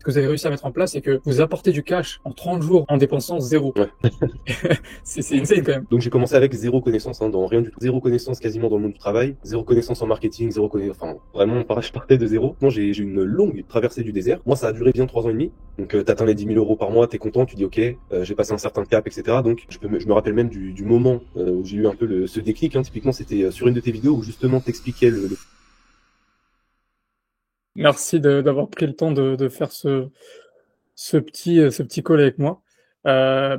ce que vous avez réussi à mettre en place, c'est que vous apportez du cash en 30 jours en dépensant zéro. Ouais. C'est insane quand même. Donc j'ai commencé avec zéro connaissance dans rien du tout. Zéro connaissance quasiment dans le monde du travail, zéro connaissance en marketing, enfin vraiment je partais de zéro. Moi j'ai une longue traversée du désert. Moi ça a duré bien 3 ans et demi. Donc t'atteins les 10 000 euros par mois, t'es content, tu dis ok, j'ai passé un certain cap, etc. Donc je me rappelle même du moment où j'ai eu un peu ce déclic. Typiquement c'était sur une de tes vidéos où justement t'expliquais le... Merci d'avoir pris le temps de faire ce petit call avec moi.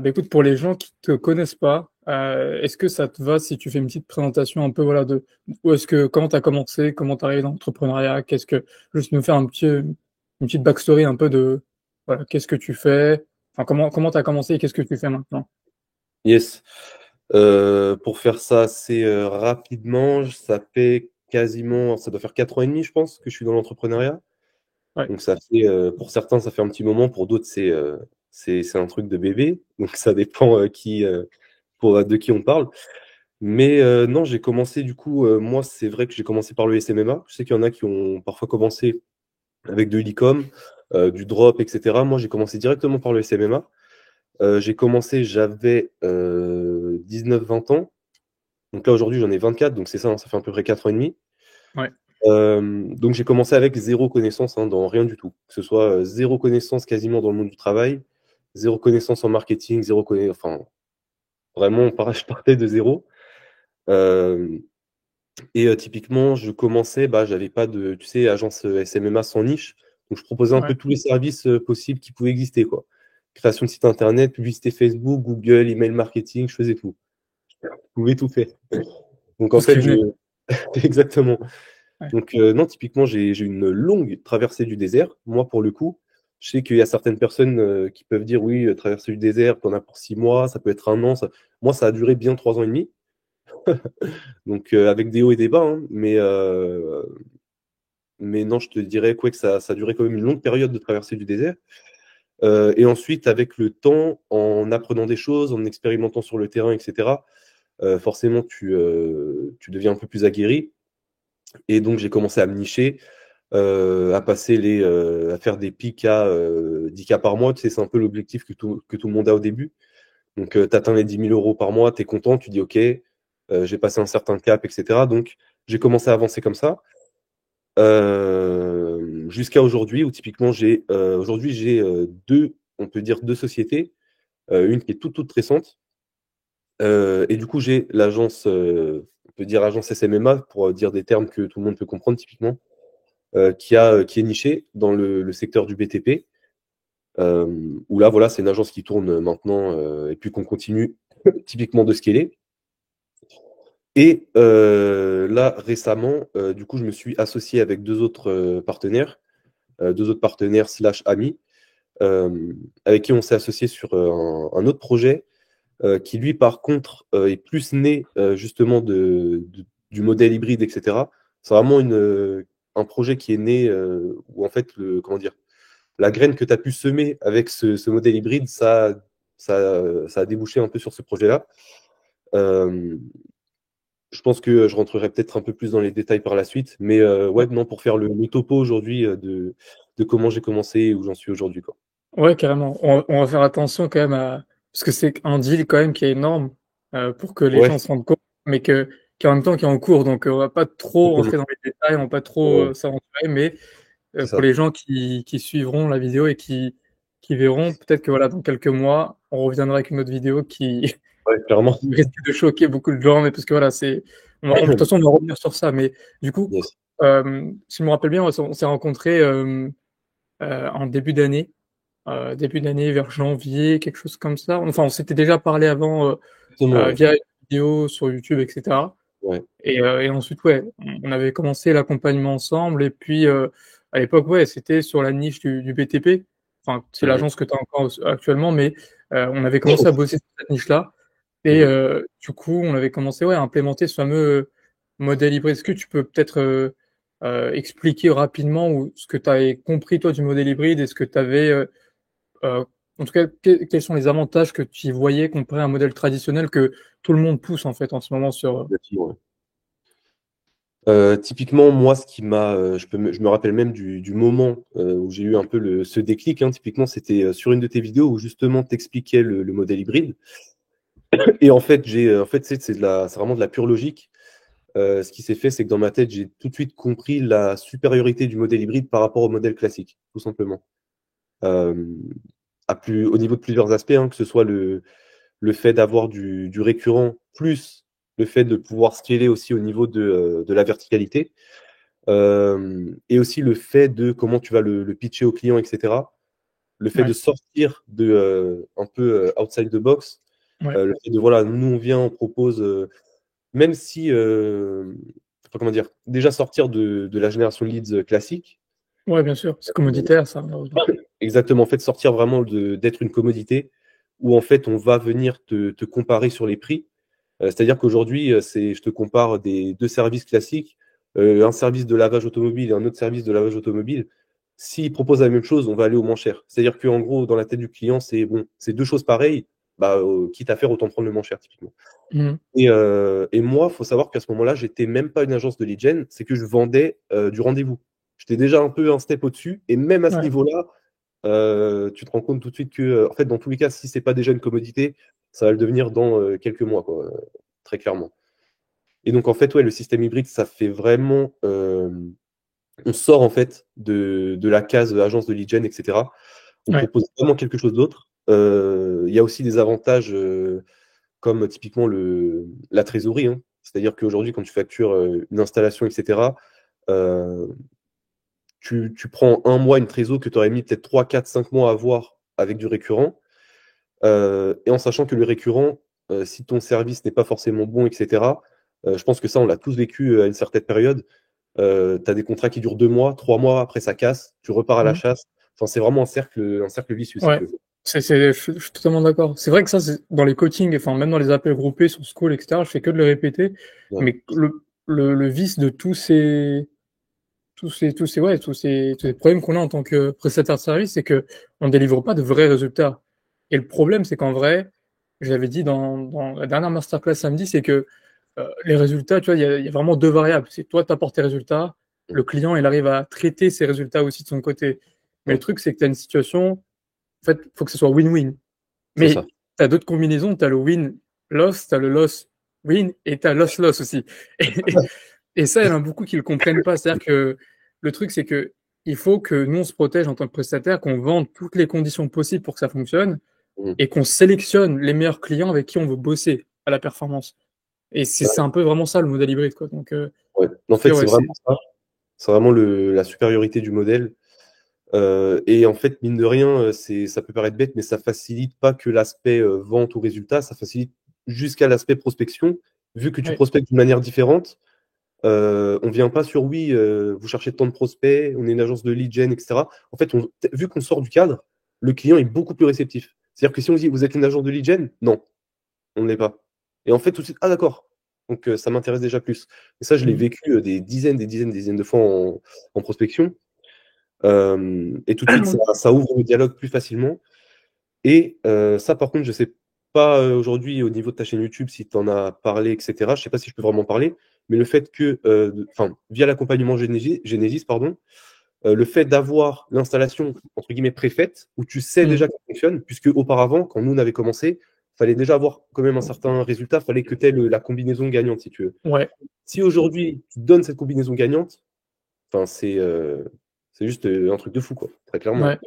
Écoute, pour les gens qui te connaissent pas, est-ce que ça te va si tu fais une petite présentation un peu, voilà, de où est-ce que, comment tu as commencé, comment tu arrivé dans l'entrepreneuriat, juste nous faire une petite backstory un peu de, voilà, qu'est-ce que tu fais, enfin, comment tu as commencé et qu'est-ce que tu fais maintenant? Yes. Pour faire ça assez rapidement, ça doit faire 4 ans et demi, je pense, que je suis dans l'entrepreneuriat. Ouais, Donc ça fait, pour certains, ça fait un petit moment, pour d'autres, c'est un truc de bébé. Donc ça dépend de qui on parle. Mais non, j'ai commencé du coup, moi, c'est vrai que j'ai commencé par le SMMA. Je sais qu'il y en a qui ont parfois commencé avec de l'e-com, du drop, etc. Moi, j'ai commencé directement par le SMMA. J'ai commencé, j'avais 19-20 ans. Donc là, aujourd'hui, j'en ai 24, donc c'est ça, ça fait à peu près 4 ans et demi. ouais, Donc j'ai commencé avec zéro connaissance dans rien du tout. Que ce soit zéro connaissance quasiment dans le monde du travail, zéro connaissance en marketing, enfin vraiment je partais de zéro. Euh, et typiquement, je commençais, j'avais pas de, tu sais, agence SMMA sans niche. Donc je proposais un ouais. peu tous les services possibles qui pouvaient exister, quoi. Création de site internet, publicité Facebook, Google, email marketing, je faisais tout. Je pouvais tout faire. Donc Tout en ce qui fait, venait. exactement. Ouais, Donc non, typiquement, j'ai une longue traversée du désert. Moi, pour le coup, je sais qu'il y a certaines personnes qui peuvent dire oui, traverser du désert, t'en as pour 6 mois, ça peut être un an. Moi, ça a duré bien 3 ans et demi. Donc avec des hauts et des bas, hein, mais non, je te dirais quoi que ça a duré quand même une longue période de traversée du désert. Et ensuite, avec le temps, en apprenant des choses, en expérimentant sur le terrain, etc., forcément, tu deviens un peu plus aguerri. Et donc, j'ai commencé à me nicher, à faire des pics à 10K par mois. Tu sais, c'est un peu l'objectif que tout le monde a au début. Donc, tu atteins les 10 000 euros par mois, tu es content, tu dis OK, j'ai passé un certain cap, etc. Donc, j'ai commencé à avancer comme ça. Jusqu'à aujourd'hui, où typiquement, aujourd'hui, j'ai on peut dire deux sociétés. Une qui est toute récente. Et du coup, j'ai l'agence, on peut dire agence SMMA, pour dire des termes que tout le monde peut comprendre typiquement, qui est nichée dans le secteur du BTP. Où là, voilà, c'est une agence qui tourne maintenant, et puis qu'on continue typiquement de scaler. Et là, récemment, du coup, je me suis associé avec deux autres partenaires slash amis, avec qui on s'est associé sur un autre projet qui, lui, par contre, est plus né justement du modèle hybride, etc. C'est vraiment un projet qui est né où, en fait, comment dire, la graine que tu as pu semer avec ce modèle hybride, ça a débouché un peu sur ce projet-là. Euh, je pense que je rentrerai peut-être un peu plus dans les détails par la suite, mais ouais, non, pour faire le topo aujourd'hui de comment j'ai commencé et où j'en suis aujourd'hui, quoi. ouais, carrément. On va faire attention quand même parce que c'est un deal quand même qui est énorme pour que les Ouais, gens se rendent compte, mais qui en même temps qui est en cours. Donc on va pas trop exactement. rentrer dans les détails, on va pas trop Ouais, s'aventurer, mais c'est pour ça. les gens qui suivront la vidéo et qui verront, peut-être que voilà, dans quelques mois, on reviendra avec une autre vidéo qui Ouais, clairement. risque de choquer beaucoup de gens, mais parce que voilà, de toute façon, on va revenir sur ça. Mais du coup, Yes. si je me rappelle bien, on s'est rencontrés en début d'année vers janvier, quelque chose comme ça. Enfin, on s'était déjà parlé avant Exactement, ouais. via une vidéo sur YouTube, etc. Ouais. Et ensuite, ouais, on avait commencé l'accompagnement ensemble. Et puis, à l'époque, ouais, c'était sur la niche du BTP. Enfin, c'est Mhm. l'agence que tu as encore actuellement, mais on avait commencé à bosser sur cette niche-là. Et Mhm. du coup, on avait commencé, ouais, à implémenter ce fameux modèle hybride. Est-ce que tu peux peut-être expliquer rapidement ce que tu avais compris, toi, du modèle hybride et ce que tu avais en tout cas, quels sont les avantages que tu y voyais comparé à un modèle traditionnel que tout le monde pousse en fait en ce moment sur. Exactement, ouais. Typiquement, moi, ce qui m'a, je me rappelle même du moment où j'ai eu un peu ce déclic, hein. Typiquement, c'était sur une de tes vidéos où justement t'expliquais le modèle hybride. Et en fait, c'est vraiment de la pure logique. Ce qui s'est fait, c'est que dans ma tête, j'ai tout de suite compris la supériorité du modèle hybride par rapport au modèle classique, tout simplement. Euh, au niveau de plusieurs aspects, hein, que ce soit le fait d'avoir du récurrent, plus le fait de pouvoir scaler aussi au niveau de la verticalité, et aussi le fait de comment tu vas le pitcher au client, etc. Le fait de Ouais, sortir un peu outside the box, ouais, le fait de, voilà, nous on vient, on propose, même si, enfin, comment dire, déjà sortir de la génération de leads classique, ouais, bien sûr. C'est commoditaire, ça, malheureusement. exactement, en fait, sortir vraiment d'être une commodité où en fait on va venir te comparer sur les prix. C'est-à-dire qu'aujourd'hui, je te compare des deux services classiques, un service de lavage automobile et un autre service de lavage automobile. S'ils proposent la même chose, on va aller au moins cher. C'est-à-dire qu'en gros, dans la tête du client, c'est bon, c'est deux choses pareilles, bah, quitte à faire, autant prendre le moins cher, typiquement. Mhm. Et moi, il faut savoir qu'à ce moment-là, j'étais même pas une agence de lead gen, c'est que je vendais du rendez-vous. J'étais déjà un peu un step au-dessus, et même à ce Ouais, niveau-là, tu te rends compte tout de suite que, en fait, dans tous les cas, si c'est pas déjà une commodité, ça va le devenir dans quelques mois, quoi, très clairement. Et donc, en fait, ouais, le système hybride, ça fait vraiment. On sort, en fait, de la case agence de lead gen, etc. On ouais, propose vraiment quelque chose d'autre. Il y a aussi des avantages comme typiquement la trésorerie, hein. C'est-à-dire qu'aujourd'hui, quand tu factures une installation, etc., euh, tu prends un mois une trésor que tu aurais mis peut-être 3, 4, 5 mois à avoir avec du récurrent. Et en sachant que le récurrent, si ton service n'est pas forcément bon, etc., je pense que ça, on l'a tous vécu à une certaine période. Tu as des contrats qui durent 2 mois, 3 mois, après ça casse, tu repars à la mhm. chasse. Enfin, c'est vraiment un cercle vicieux, si tu Ouais. veux. Je suis totalement d'accord. C'est vrai que ça, c'est dans les coachings, enfin, même dans les appels groupés sur School, etc., je fais que de le répéter. Ouais. Mais le vice de tous ces problèmes qu'on a en tant que prestataire de service, c'est que on délivre pas de vrais résultats. Et le problème, c'est qu'en vrai, j'avais dit dans la dernière masterclass samedi, c'est que les résultats, tu vois, il y a vraiment deux variables. C'est toi, tu apportes tes résultats, le client, il arrive à traiter ses résultats aussi de son côté. Mais le Ouais. truc, c'est que tu as une situation, en fait, il faut que ce soit win-win. C'est ça. Mais tu as d'autres combinaisons, tu as le win-loss, tu as le loss-win et tu as loss-loss aussi. Et, et ça, il y en a beaucoup qui le comprennent pas. C'est-à-dire que le truc, c'est que il faut que nous, on se protège en tant que prestataire, qu'on vende toutes les conditions possibles pour que ça fonctionne Mm. et qu'on sélectionne les meilleurs clients avec qui on veut bosser à la performance. Et c'est un peu vraiment ça le modèle hybride, quoi. Donc, Ouais. En je veux fait, dire, c'est ouais, c'est vraiment ça. C'est vraiment la supériorité du modèle. Et en fait, mine de rien, ça peut paraître bête, mais ça facilite pas que l'aspect vente ou résultat, ça facilite jusqu'à l'aspect prospection. Vu que tu ouais, prospectes d'une manière différente, on vient pas sur oui, vous cherchez tant de prospects, on est une agence de lead gen, etc. En fait, vu qu'on sort du cadre, le client est beaucoup plus réceptif. C'est-à-dire que si on dit vous êtes une agence de lead gen, non, on ne l'est pas. Et en fait, tout de suite, ah d'accord. Donc ça m'intéresse déjà plus. Et ça, je l'ai mhm. vécu des dizaines de fois en prospection. Et tout de suite, ça ouvre le dialogue plus facilement. Et ça, par contre, je sais pas aujourd'hui au niveau de ta chaîne YouTube si tu en as parlé, etc. Je sais pas si je peux vraiment parler, mais le fait que, enfin, via l'accompagnement Genesis, pardon, le fait d'avoir l'installation entre guillemets préfaite, où tu sais déjà Mhm. qu'elle fonctionne, puisque auparavant, quand nous on avait commencé, fallait déjà avoir quand même un certain résultat, fallait que tu aies la combinaison gagnante, si tu veux. Ouais, Si aujourd'hui tu donnes cette combinaison gagnante, enfin, c'est juste un truc de fou, quoi, très clairement. ouais.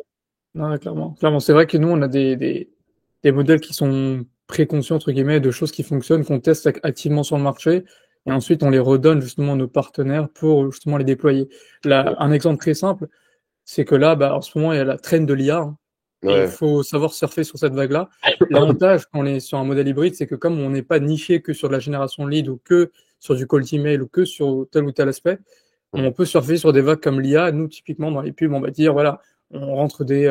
Non, ouais, clairement. Clairement, c'est vrai que nous, on a des modèles qui sont préconçus, entre guillemets, de choses qui fonctionnent, qu'on teste activement sur le marché, et ensuite on les redonne justement à nos partenaires pour justement les déployer. Ouais, Là, un exemple très simple, c'est que là, bah, en ce moment, il y a la traîne de l'IA, hein, et il ouais, faut savoir surfer sur cette vague-là. L'avantage quand on est sur un modèle hybride, c'est que comme on n'est pas niché que sur de la génération lead ou que sur du cold email ou que sur tel ou tel aspect, on peut surfer sur des vagues comme l'IA. Nous, typiquement, dans les pubs, on va dire, voilà, on rentre des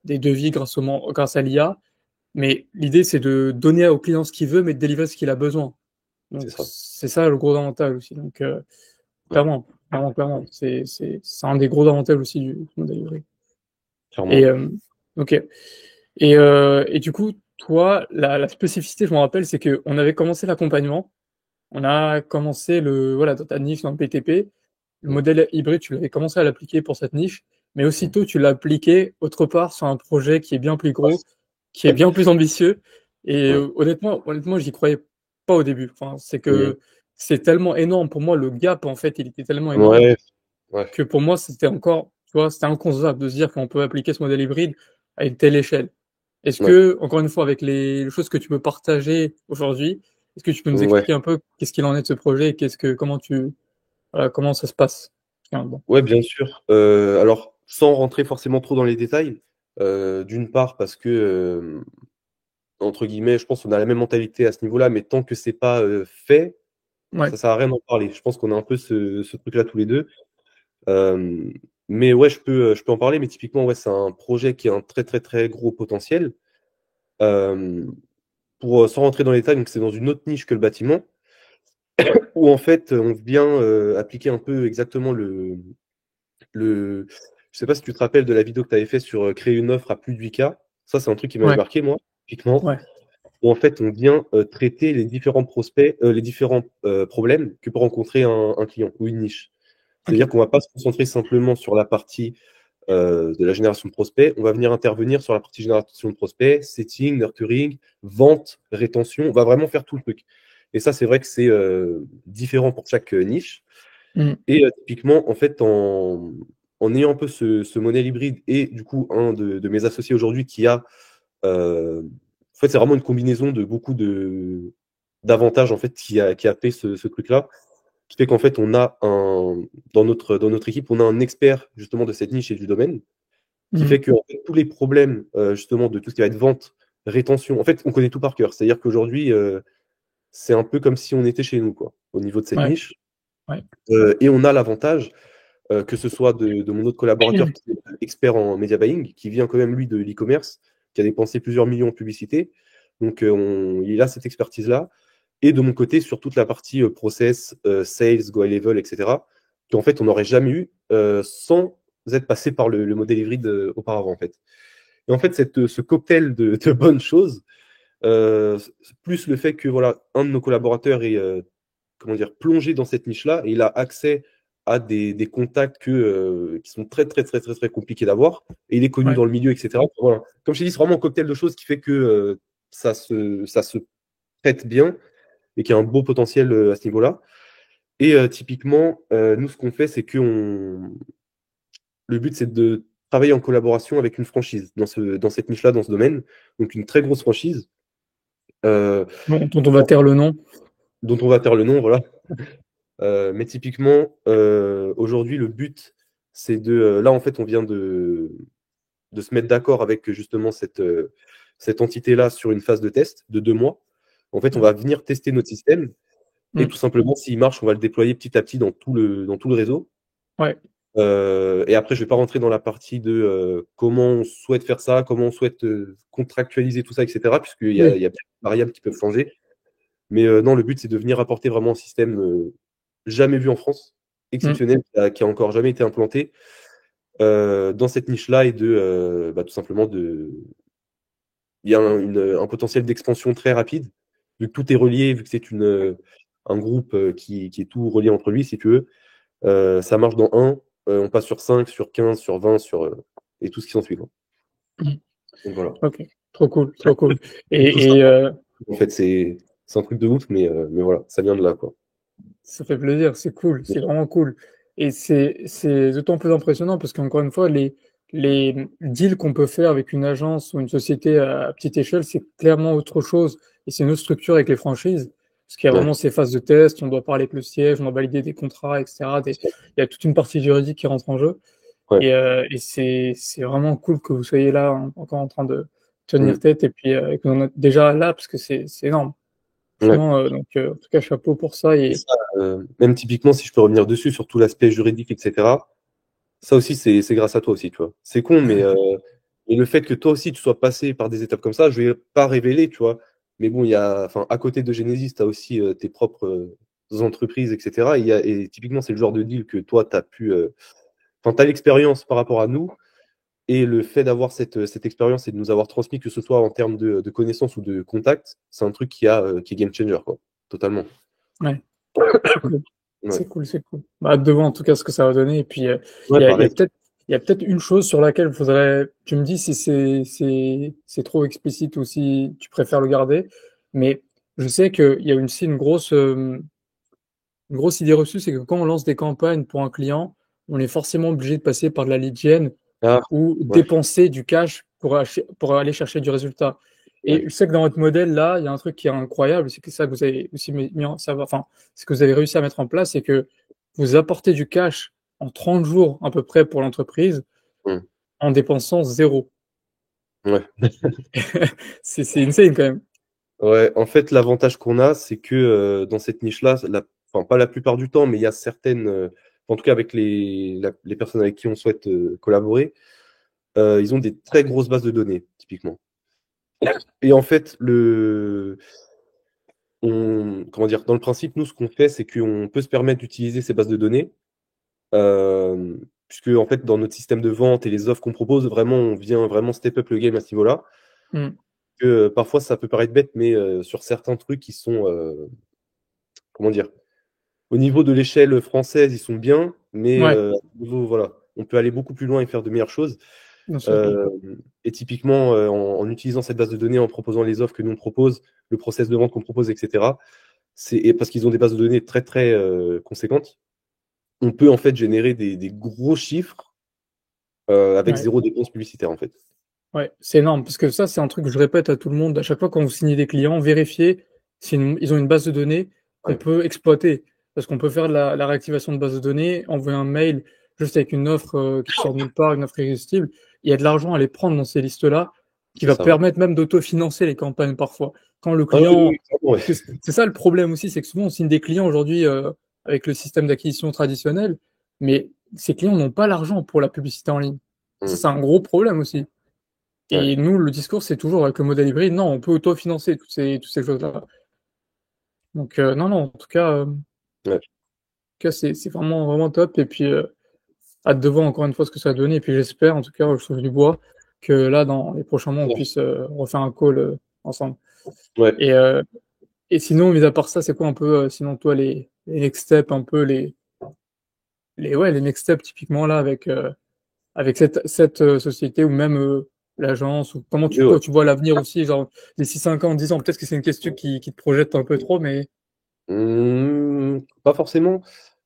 devis grâce à l'IA. Mais l'idée, c'est de donner au client ce qu'il veut, mais de délivrer ce qu'il a besoin. c'est Donc, ça. c'est ça le gros avantage aussi. Donc, Ouais, clairement, clairement, clairement. C'est un des gros avantages aussi du modèle hybride. Et, clairement. ok. Et du coup, toi, la spécificité, je me rappelle, c'est qu'on avait commencé l'accompagnement. on a commencé voilà, dans ta niche dans le BTP, le Mm. modèle hybride, tu l'avais commencé à l'appliquer pour cette niche, mais Mm. aussitôt tu l'as appliqué autre part sur un projet qui est bien plus Ouais, gros, qui est bien plus ambitieux. Et ouais. honnêtement, j'y croyais pas au début. Enfin, c'est Mm. que c'est tellement énorme pour moi, le gap en fait, il était tellement énorme Ouais, ouais, que pour moi c'était encore, tu vois, c'était inconcevable de se dire qu'on peut appliquer ce modèle hybride à une telle échelle. Est-ce ouais, que, encore une fois, avec les choses que tu peux partager aujourd'hui, est-ce que tu peux nous ouais. expliquer un peu qu'est-ce qu'il en est de ce projet et voilà, comment ça se passe? Tiens, bon. Ouais, bien sûr. Alors, sans rentrer forcément trop dans les détails, d'une part parce que, entre guillemets, je pense qu'on a la même mentalité à ce niveau-là, mais tant que c'est pas fait, Ouais, ça sert à rien d'en parler. Je pense qu'on a un peu ce truc-là tous les deux. Euh, mais ouais, je peux en parler, mais typiquement, ouais, c'est un projet qui a un très très très gros potentiel. Euh, sans rentrer dans les détails, donc c'est dans une autre niche que le bâtiment, où en fait on vient appliquer un peu exactement je sais pas si tu te rappelles de la vidéo que tu avais fait sur créer une offre à plus de 8K. Ça, c'est un truc qui m'avait ouais, marqué, moi, typiquement, ouais, où en fait on vient traiter les différents prospects, les différents problèmes que peut rencontrer un client ou une niche. ok, C'est-à-dire qu'on va pas se concentrer simplement sur la partie de la génération de prospects, on va venir intervenir sur la partie génération de prospects, setting, nurturing, vente, rétention, on va vraiment faire tout le truc. Et ça, c'est vrai que c'est différent pour chaque niche. mm, Et typiquement, en fait, en ayant un peu ce modèle hybride et du coup, un de mes associés aujourd'hui qui a. En fait, c'est vraiment une combinaison de beaucoup d'avantages en fait, qui a fait ce truc-là. Qui fait qu'en fait, dans notre équipe, on a un expert justement de cette niche et du domaine, qui mm, fait que en fait, tous les problèmes justement de tout ce qui va être vente, rétention, en fait, on connaît tout par cœur. C'est-à-dire qu'aujourd'hui, c'est un peu comme si on était chez nous, quoi, au niveau de cette ouais, niche. ouais, Et on a l'avantage que ce soit de mon autre collaborateur qui est expert en media buying, qui vient quand même lui de l'e-commerce, qui a dépensé plusieurs millions en publicité. Donc il a cette expertise-là. Et de mon côté, sur toute la partie process, sales, go high level, etc., qu'en fait on n'aurait jamais eu sans être passé par le modèle hybride auparavant en fait. Et en fait, ce cocktail de bonnes choses, euh, plus le fait que voilà, un de nos collaborateurs est comment dire, plongé dans cette niche-là et il a accès à des contacts qui sont très, très, très, très, très compliqués d'avoir. Et il est connu ouais, dans le milieu, etc. Voilà. Comme je t'ai dit, c'est vraiment un cocktail de choses qui fait que ça se traite bien et qu'il y a un beau potentiel à ce niveau-là. Et typiquement, nous, ce qu'on fait, c'est que le but, c'est de travailler en collaboration avec une franchise dans cette niche-là, dans ce domaine. Donc, une très grosse franchise euh, bon, dont on va taire le nom. dont on va taire le nom, voilà. Mais typiquement, aujourd'hui, le but, c'est là, en fait, on vient de se mettre d'accord avec justement cette entité-là sur une phase de test de 2 mois. En fait, on va venir tester notre système et Mm, tout simplement, s'il marche, on va le déployer petit à petit dans tout le réseau. ouais, Et après, je ne vais pas rentrer dans la partie de comment on souhaite faire ça, comment on souhaite contractualiser tout ça, etc., puisqu'il y a plein de variables qui peuvent changer. Mais non, le but, c'est de venir apporter vraiment un système jamais vu en France, mm, exceptionnel, qui a encore jamais été implanté dans cette niche-là et tout simplement il y a un potentiel d'expansion très rapide, vu que tout est relié, vu que c'est un groupe qui est tout relié entre lui, si tu veux. Ça marche dans on passe sur 5 sur 15 sur 20 et tout ce qui s'ensuit, quoi. mm. Donc voilà. Ok, trop cool, trop cool. Et tout ça, Et, en fait, c'est un truc de ouf, mais voilà, ça vient de là, quoi. ça fait plaisir, c'est cool, c'est vraiment cool. Et c'est d'autant plus impressionnant parce qu'encore une fois, les deals qu'on peut faire avec une agence ou une société à petite échelle, c'est clairement autre chose. Et c'est une autre structure avec les franchises. Parce qu'il y a Ouais, vraiment ces phases de test, on doit parler avec le siège, on doit valider des contrats, etc. Il y a toute une partie juridique qui rentre en jeu. ouais. Et c'est vraiment cool que vous soyez là encore en train de tenir Mm. tête et puis et que vous en êtes déjà là parce que c'est énorme. Ouais. Franchement, donc en tout cas chapeau pour ça Et et ça, même typiquement, si je peux revenir dessus, sur tout l'aspect juridique, etc., ça aussi, c'est grâce à toi aussi, tu vois. C'est con, mais le fait que toi aussi, tu sois passé par des étapes comme ça, je vais pas révéler, tu vois. Mais bon, enfin, à côté de Genesis, tu as aussi tes propres entreprises, etc. Et typiquement, c'est le genre de deal que toi, tu as pu. Enfin, tu as l'expérience par rapport à nous. Et le fait d'avoir cette expérience et de nous avoir transmis, que ce soit en termes de connaissances ou de contacts, c'est un truc qui est game changer, quoi. Totalement. Ouais, c'est cool. Ouais, C'est cool, c'est cool. Bah, hâte de voir en tout cas ce que ça va donner. Et puis, ouais, il y a pareil. peut-être une chose sur laquelle il faudrait. Tu me dis si c'est trop explicite ou si tu préfères le garder. Mais je sais qu'il y a aussi une grosse idée reçue, c'est que quand on lance des campagnes pour un client, on est forcément obligé de passer par de la lead gen Ah, ou ouais, dépenser du cash pour aller chercher du résultat. ouais. Et je sais que dans votre modèle, là, il y a un truc qui est incroyable, c'est que ça que vous avez aussi enfin, ce que vous avez réussi à mettre en place, c'est que vous apportez du cash en 30 jours à peu près pour l'entreprise Mm. en dépensant zéro. Ouais. C'est insane quand même. Ouais, en fait, l'avantage qu'on a, c'est que dans cette niche-là, enfin, pas la plupart du temps, mais il y a certaines, en tout cas avec les personnes avec qui on souhaite collaborer, ils ont des très grosses bases de données, typiquement. Et en fait, comment dire, dans le principe, nous, ce qu'on fait, c'est qu'on peut se permettre d'utiliser ces bases de données, euh, puisque en fait, dans notre système de vente et les offres qu'on propose, vraiment, on vient vraiment step up le game à ce niveau-là. Hmm. Que parfois, ça peut paraître bête, mais sur certains trucs qui sont, comment dire, au niveau de l'échelle française, ils sont bien, mais Ouais, au niveau, voilà, on peut aller beaucoup plus loin et faire de meilleures choses. bien sûr. Euh, et typiquement, en utilisant cette base de données, en proposant les offres que nous on propose, le process de vente qu'on propose, etc., et parce qu'ils ont des bases de données très très conséquentes, on peut en fait générer des gros chiffres avec Ouais. zéro dépense publicitaire en fait. Ouais, c'est énorme, parce que ça, c'est un truc que je répète à tout le monde. À chaque fois quand vous signez des clients, vérifiez ils ont une base de données qu'on Ouais, peut exploiter. Parce qu'on peut faire de la réactivation de base de données, envoyer un mail juste avec une offre qui sort de nulle part, une offre irrésistible. Il y a de l'argent à aller prendre dans ces listes-là, qui c'est va ça. Ouais. permettre même d'autofinancer les campagnes parfois. Quand le Ah oui, oui, client... oui, clairement, ouais. Parce que c'est ça le problème aussi, c'est que souvent on signe des clients aujourd'hui avec le système d'acquisition traditionnel, mais ces clients n'ont pas l'argent pour la publicité en ligne. Ça, Mm. c'est un gros problème aussi. Ouais, Et nous, le discours, c'est toujours avec le modèle hybride, non, on peut auto-financer toutes ces choses-là. Donc, non, non, en ouais, tout cas c'est vraiment, vraiment top. Et puis, hâte de voir encore une fois ce que ça va donner. Et puis, j'espère, en tout cas, je touche du bois, que là, dans les prochains mois, on puisse refaire un call ensemble. ouais. Et, euh, et sinon, mis à part ça, c'est quoi un peu, sinon, toi, les next steps, un peu ouais, les next steps, typiquement, là, avec cette société ou même l'agence ou comment Oui, toi ouais. tu vois l'avenir aussi, genre d'ici 5 ans, 10 ans, peut-être que c'est une question qui te projette un peu trop, mais Pas forcément.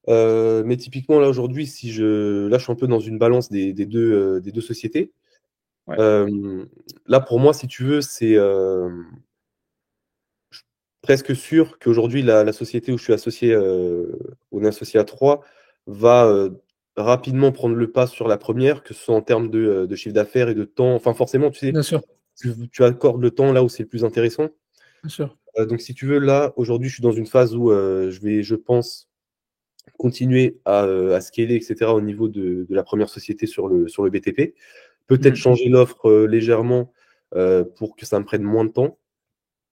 Mais typiquement, là, aujourd'hui, si je lâche un peu dans une balance des deux sociétés, ouais, euh, là, pour moi, si tu veux, je suis presque sûr qu'aujourd'hui, la société où je suis associé, on est associé à trois, va rapidement prendre le pas sur la première, que ce soit en termes de chiffre d'affaires et de temps. Enfin, forcément, tu sais, bien sûr, tu accordes le temps là où c'est le plus intéressant. bien sûr. Donc, si tu veux, là, aujourd'hui, je suis dans une phase où je vais, je pense, continuer à scaler, etc., au niveau de la première société sur le BTP. Peut-être Mm. changer l'offre légèrement pour que ça me prenne moins de temps.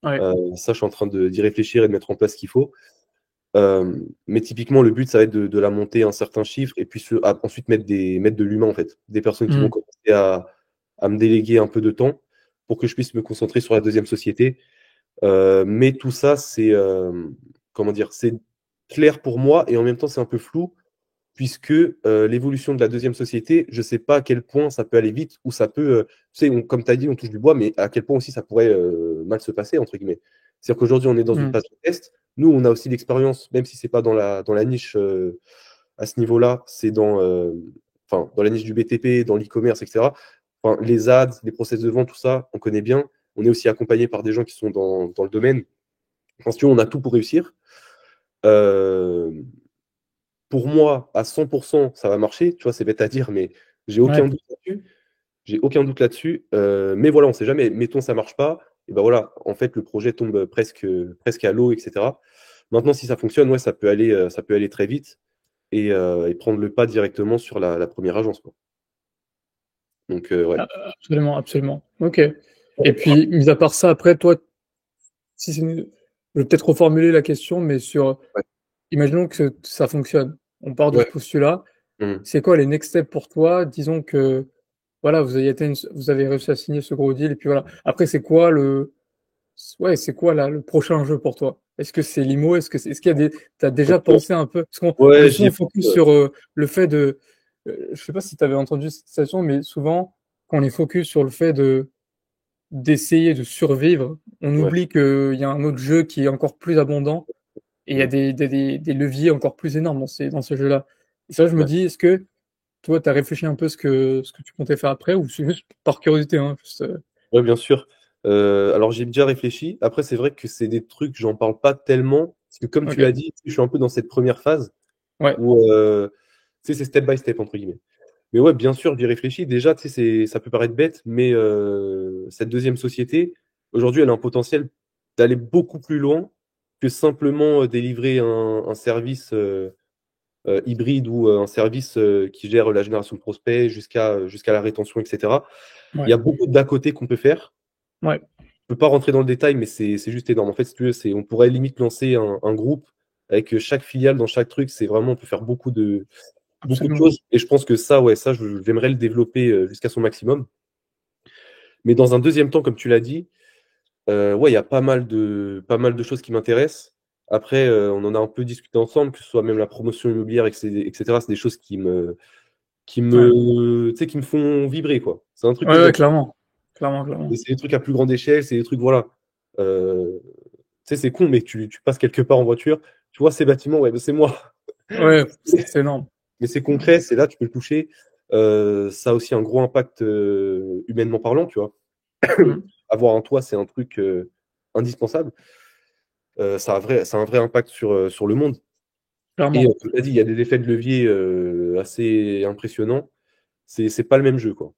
Ouais. Ça, je suis en train d'y réfléchir et de mettre en place ce qu'il faut. Mais typiquement, le but, ça va être de la monter à un certain chiffre et puis ensuite mettre de l'humain, en fait. Des personnes qui vont Mm. commencer à me déléguer un peu de temps pour que je puisse me concentrer sur la deuxième société. Mais tout ça, comment dire, c'est clair pour moi et en même temps, c'est un peu flou puisque l'évolution de la deuxième société, je ne sais pas à quel point ça peut aller vite ou ça peut, tu sais, comme tu as dit, on touche du bois, mais à quel point aussi ça pourrait mal se passer, entre guillemets. C'est-à-dire qu'aujourd'hui, on est dans une Mm. phase de test. Nous, on a aussi l'expérience, même si ce n'est pas dans la niche à ce niveau-là, c'est enfin, dans la niche du BTP, dans l'e-commerce, etc. Enfin, les ads, les process de vente, tout ça, on connaît bien. On est aussi accompagné par des gens qui sont dans le domaine. Enfin, si tu veux, on a tout pour réussir. Euh, pour moi, à 100%, ça va marcher. Tu vois, c'est bête à dire, mais j'ai aucun Ouais. doute là-dessus. J'ai aucun doute là-dessus. Mais voilà, on ne sait jamais. Mettons, ça marche pas. Et ben voilà, en fait, le projet tombe presque à l'eau, etc. Maintenant, si ça fonctionne, ouais, ça peut aller très vite et prendre le pas directement sur la première agence, quoi. Donc, ouais. Absolument, absolument. Ok. Et puis, mis à part ça, après, toi, si c'est je vais peut-être reformuler la question, mais Ouais. imaginons que ça fonctionne. On part de ce Ouais. postulat. Mhm. C'est quoi les next steps pour toi? Disons que voilà, vous avez réussi à signer ce gros deal et puis voilà. Après, c'est quoi le prochain jeu pour toi? Est-ce que c'est l'IMO? Est-ce qu'il y a t'as déjà Donc, pensé un peu? Parce qu'on est ouais, souvent focus sur le fait de, je sais pas si tu avais entendu cette citation, mais souvent, quand on est focus sur le fait d'essayer de survivre, on ouais, oublie qu'il y a un autre jeu qui est encore plus abondant et il y a mm, des leviers encore plus énormes dans ces jeux-là. Et ça, je me ouais. dis, est-ce que toi, tu as réfléchi un peu ce que tu comptais faire après ou c'est juste par curiosité, hein, juste, Ouais, bien sûr. Alors j'ai déjà réfléchi. Après, c'est vrai que c'est des trucs, j'en parle pas tellement. Parce que comme tu ok. l'as dit, je suis un peu dans cette première phase Ouais, où tu sais, c'est step by step, entre guillemets. Mais ouais, bien sûr, j'y réfléchis. Déjà, tu sais, ça peut paraître bête, mais cette deuxième société, aujourd'hui, elle a un potentiel d'aller beaucoup plus loin que simplement délivrer un service hybride ou un service qui gère la génération de prospects jusqu'à la rétention, etc. Il y ouais, a beaucoup d'à côté qu'on peut faire. ouais, Je peux pas rentrer dans le détail, mais c'est juste énorme. En fait, si tu veux, on pourrait limite lancer un groupe avec chaque filiale dans chaque truc. C'est vraiment, on peut faire beaucoup de absolument. choses. Et je pense que ça, ouais, ça, j'aimerais le développer jusqu'à son maximum. Mais dans un deuxième temps, comme tu l'as dit, ouais, il y a pas mal de choses qui m'intéressent. Après, on en a un peu discuté ensemble, que ce soit même la promotion immobilière, etc. C'est des choses Ouais, tu sais, qui me font vibrer, quoi. C'est un truc que ouais, ouais, j'aime. clairement. Clairement, clairement. Et c'est des trucs à plus grande échelle, c'est des trucs, voilà. Tu sais, c'est con, mais tu passes quelque part en voiture, tu vois ces bâtiments, ouais, ben, c'est moi. Ouais, c'est énorme. Mais c'est concret, c'est là, tu peux le toucher. Ça a aussi un gros impact humainement parlant, tu vois. Mm. Avoir un toit, c'est un truc indispensable. Ça a un vrai impact sur le monde. Et Clairement. comme tu as dit, il y a des effets de levier assez impressionnants. C'est pas le même jeu, quoi.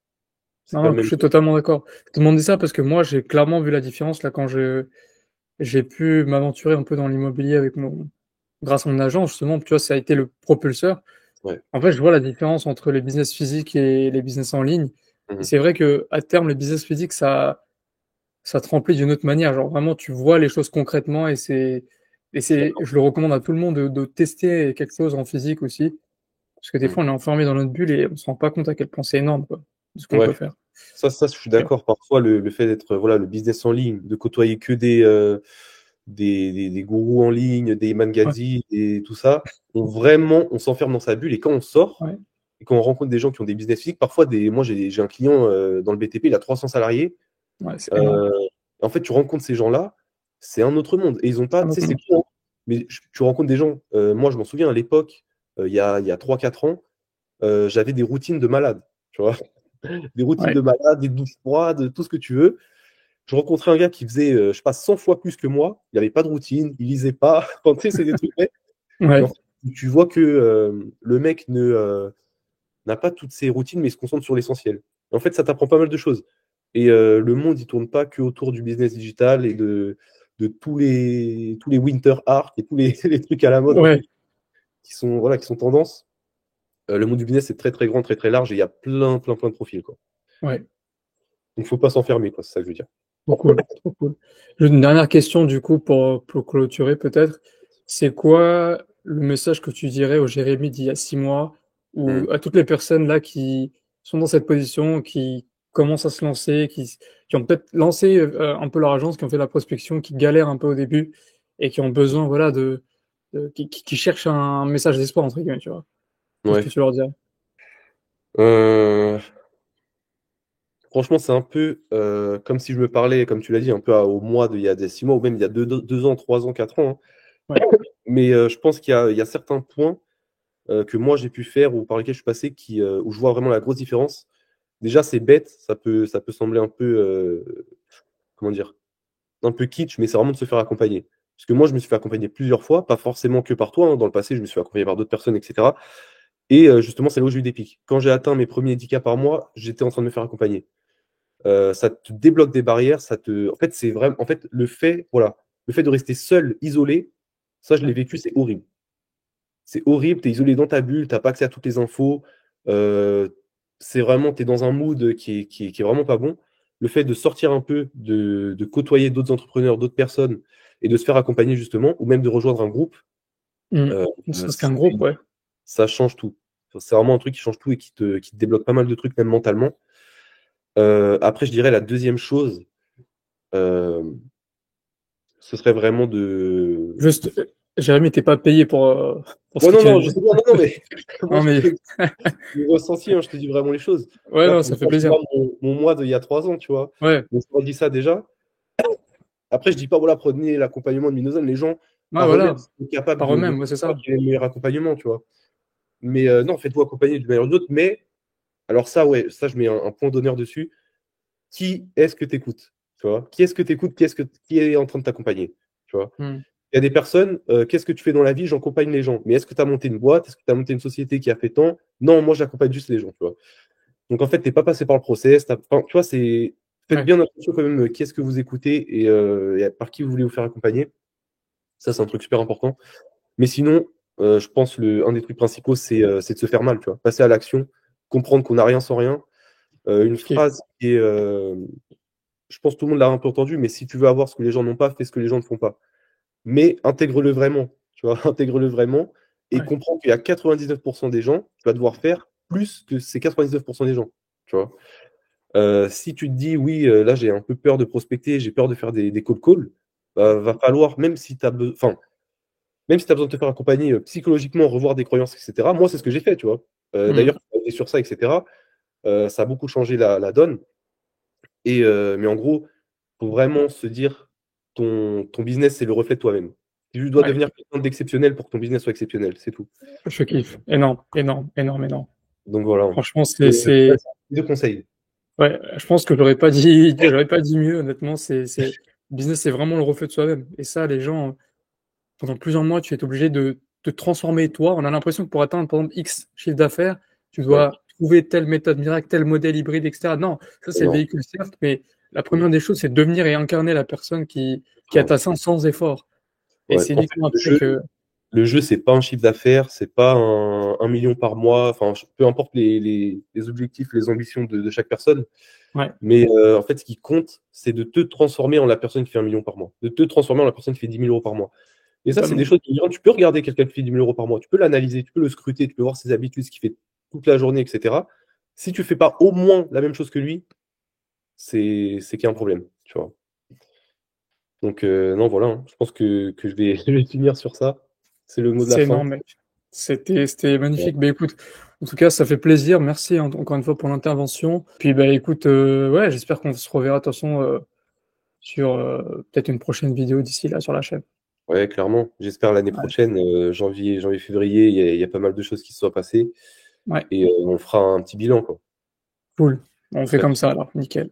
C'est Non, pas non, le je même suis jeu. totalement d'accord. Je te demandais ça parce que moi, j'ai clairement vu la différence là quand j'ai pu m'aventurer un peu dans l'immobilier grâce à mon agent, justement. Tu vois, ça a été le propulseur. Ouais. En fait, je vois la différence entre les business physiques et les business en ligne. Et Mhm. c'est vrai que à terme, les business physiques, ça te remplit d'une autre manière. Genre vraiment, tu vois les choses concrètement je le recommande à tout le monde de tester quelque chose en physique aussi. Parce que des Mhm. fois, on est enfermé dans notre bulle et on se rend pas compte à quel point c'est énorme, quoi, de ce qu'on peut Ouais. faire. Ça, je suis Ok. d'accord. Parfois, le fait d'être, voilà, le business en ligne, de côtoyer que des gourous en ligne, des Ouais, mangadis et tout ça, on s'enferme dans sa bulle. Et quand on sort, ouais, et quand on rencontre des gens qui ont des business physiques, parfois, moi, j'ai un client dans le BTP, il a 300 salariés. ouais, c'est énorme. Euh, En fait, tu rencontres ces gens-là, c'est un autre monde. Et ils ont pas, Un tu sais, autre c'est monde. tout, hein. Mais tu rencontres des gens. Moi, je m'en souviens à l'époque, il y a 3-4 ans, j'avais des routines de malade. Tu vois, des routines Ouais, de malade, des douches froides, tout ce que tu veux. Je rencontrais un gars qui faisait, je sais pas, 100 fois plus que moi. Il n'avait pas de routine, il lisait pas. Enfin, tu sais, c'est des trucs. Mais en ouais, fait, tu vois que le mec n'a pas toutes ses routines, mais il se concentre sur l'essentiel. En fait, ça t'apprend pas mal de choses. Et le monde, il tourne pas que autour du business digital et de tous les Winter Art et tous les, les trucs à la mode un peu ouais, qui sont tendance. Le monde du business est très très grand, très très large et il y a plein plein plein de profils, quoi. ouais. Donc faut pas s'enfermer, quoi, c'est ça que je veux dire. Trop cool, trop cool. J'ai une dernière question, du coup, pour clôturer, peut-être. C'est quoi le message que tu dirais au Jérémy d'il y a 6 mois ou Hmm. à toutes les personnes là qui sont dans cette position, qui commencent à se lancer, qui ont peut-être lancé un peu leur agence, qui ont fait de la prospection, qui galèrent un peu au début et qui ont besoin, voilà, qui cherchent un message d'espoir, entre guillemets, tu vois. Qu'est-ce que Ouais. tu leur dirais? Euh, Franchement, c'est un peu comme si je me parlais, comme tu l'as dit, un peu au mois il y a des 6 mois, ou même il y a 2 ans, 3 ans, 4 ans, hein. Ouais. Mais je pense qu'il y a certains points que moi j'ai pu faire ou par lesquels je suis passé où je vois vraiment la grosse différence. Déjà, c'est bête, ça peut sembler un peu, comment dire, un peu kitsch, mais c'est vraiment de se faire accompagner. Parce que moi, je me suis fait accompagner plusieurs fois, pas forcément que par toi, hein. Dans le passé, je me suis fait accompagner par d'autres personnes, etc. Et justement, c'est là où j'ai eu des pics. Quand j'ai atteint mes premiers 10K par mois, j'étais en train de me faire accompagner. Ça te débloque des barrières, en fait, c'est vraiment, en fait, voilà, le fait de rester seul, isolé, ça, je l'ai Ouais. vécu, c'est horrible. C'est horrible, tu es isolé dans ta bulle, tu pas accès à toutes les infos. euh, c'est vraiment, tu es dans un mood qui est vraiment pas bon. Le fait de sortir un peu, de côtoyer d'autres entrepreneurs, d'autres personnes, et de se faire accompagner justement, ou même de rejoindre un groupe, Hmm. euh, Ne serait-ce qu'un groupe, ouais. ça change tout. C'est vraiment un truc qui change tout et qui te débloque pas mal de trucs, même mentalement. Après, je dirais la deuxième chose, euh, ce serait vraiment de. Juste, Jérémy, t'es pas payé pour ce Ouais, que non, tu viens non, de je dire. sais bien, non, non, mais moi, Non, je mais, te le ressenti, hein, je te dis vraiment les choses. ouais, Là, non, pour ça fait moi, je plaisir. vois mon moi d'il y a 3 ans, tu vois. Ouais, Donc, on dit ça déjà. Après, je dis pas, voilà, prenez l'accompagnement de Minozan. Les gens, ouais, par eux-mêmes, voilà, sont capables par de eux-mêmes, ouais, c'est savoir ça. quel est le meilleur accompagnement, tu vois. Mais non, faites-vous accompagner d'une manière ou d'une autre. Mais, alors ça, ouais, ça, je mets un point d'honneur dessus. Qui est-ce que tu écoutes? Tu vois? Qui est-ce que tu écoutes? Qui est en train de t'accompagner? Tu vois? Hmm. Il y a des personnes, qu'est-ce que tu fais dans la vie? J'accompagne les gens. Mais est-ce que tu as monté une boîte? Est-ce que tu as monté une société qui a fait tant? Non, moi, j'accompagne juste les gens, tu vois? Donc, en fait, tu n'es pas passé par le process. Enfin, tu vois, faites Ouais, bien attention quand même, qui est-ce que vous écoutez et par qui vous voulez vous faire accompagner. Ça, c'est un truc super important. Mais sinon, je pense un des trucs principaux, c'est de se faire mal, tu vois? Passer à l'action, comprendre qu'on n'a rien sans rien. Une je kiffe. phrase qui est, je pense que tout le monde l'a un peu entendu, mais si tu veux avoir ce que les gens n'ont pas, fais ce que les gens ne font pas. Mais intègre-le vraiment, tu vois? Intègre-le vraiment et Ouais, comprends qu'il y a 99% des gens, tu vas devoir faire plus que ces 99% des gens, tu vois? Si tu te dis: «Oui, là, j'ai un peu peur de prospecter, j'ai peur de faire des cold calls», bah, va falloir, même si tu as même si tu as besoin de te faire accompagner, psychologiquement, revoir des croyances et cetera. Moi, c'est ce que j'ai fait, tu vois? hmm. D'ailleurs, sur ça et cetera, ça a beaucoup changé la donne mais en gros, faut vraiment se dire ton business, c'est le reflet de toi-même. Tu dois Ouais, devenir quelqu'un d'exceptionnel pour que ton business soit exceptionnel, c'est tout. je kiffe. Énorme, énorme, énorme, énorme. Donc voilà. Franchement, Ouais, c'est 2 conseils. ouais, je pense que j'aurais pas dit mieux, honnêtement. Le business, c'est vraiment le reflet de soi-même. Et ça, les gens, pendant plusieurs mois, tu es obligé de te transformer toi. On a l'impression que pour atteindre, par exemple, X chiffre d'affaires, tu Ouais. dois trouver telle méthode miracle, tel modèle hybride, etc. Non, ça, c'est le Non. véhicule, certes, mais la Mmh. première des choses, c'est de devenir et incarner la personne qui Ouais. atteint ça sans effort. Et Ouais. c'est En fait, uniquement après que, le jeu, c'est pas un chiffre d'affaires, c'est pas un 1 million par mois, enfin, peu importe les objectifs, les ambitions de chaque personne. ouais, Mais en fait, ce qui compte, c'est de te transformer en la personne qui fait 1 million par mois, de te transformer en la personne qui fait 10 000 euros par mois. Et ça, c'est des totalement. choses qui, tu peux regarder quelqu'un qui fait 10 000 euros par mois, tu peux l'analyser, tu peux le scruter, tu peux voir ses habitudes, ce qu'il fait toute la journée, etc. Si tu fais pas au moins la même chose que lui, c'est qu'il y a un problème, tu vois. Donc, non, voilà, hein. Je pense que je vais, je vais finir sur ça. C'est le mot de la C'est fin. énorme, mec. C'était Ouais, magnifique. Ben écoute, en tout cas, ça fait plaisir. Merci encore une fois pour l'intervention. Puis ben écoute, ouais, j'espère qu'on se reverra de toute façon sur peut-être une prochaine vidéo d'ici là sur la chaîne. ouais, clairement. J'espère l'année Ouais, prochaine, janvier, février, il y a pas mal de choses qui se sont passées ouais, et on fera un petit bilan, quoi. cool. On fait Très comme bien. ça alors, nickel.